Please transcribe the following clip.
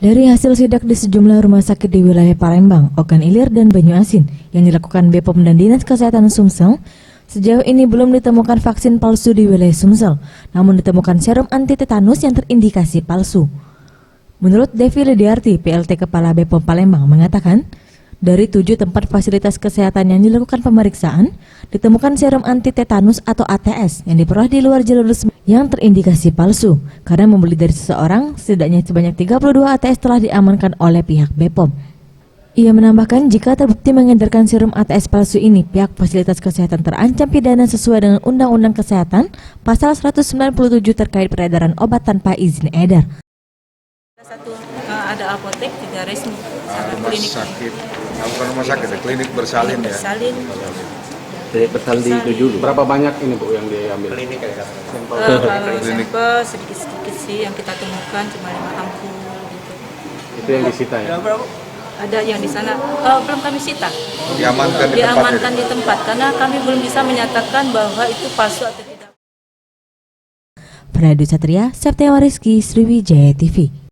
Dari hasil sidak di sejumlah rumah sakit di wilayah Palembang, Ogan Ilir, dan Banyuasin yang dilakukan BPOM dan Dinas Kesehatan Sumsel, sejauh ini belum ditemukan vaksin palsu di wilayah Sumsel, namun ditemukan serum anti tetanus yang terindikasi palsu. Menurut Devi Lidiarti, PLT Kepala BPOM Palembang, mengatakan, dari 7 tempat fasilitas kesehatan yang dilakukan pemeriksaan, ditemukan serum anti tetanus atau ATS yang diperoleh di luar jalur resmi yang terindikasi palsu. Karena membeli dari seseorang, setidaknya sebanyak 32 ATS telah diamankan oleh pihak BPOM. Ia menambahkan, jika terbukti mengedarkan serum ATS palsu ini, pihak fasilitas kesehatan terancam pidana sesuai dengan Undang-Undang Kesehatan Pasal 197 terkait peredaran obat tanpa izin edar. Ada apotek, 3 resmi, rumah klinik. sakit, bukan rumah sakit, klinik bersalin ya. Bersalin. Klinik bersalin di itu dulu. Berapa banyak ini Bu yang diambil? Klinik ya. Kalau sampel sedikit-sedikit sih yang kita temukan, cuma 5 ampul gitu. Itu yang disita ya? Ada yang di sana, belum kami sita. Diamankan di tempat, karena kami belum bisa menyatakan bahwa itu palsu atau tidak. Pradu Satria, Septiawa Rizky, Sriwijaya TV.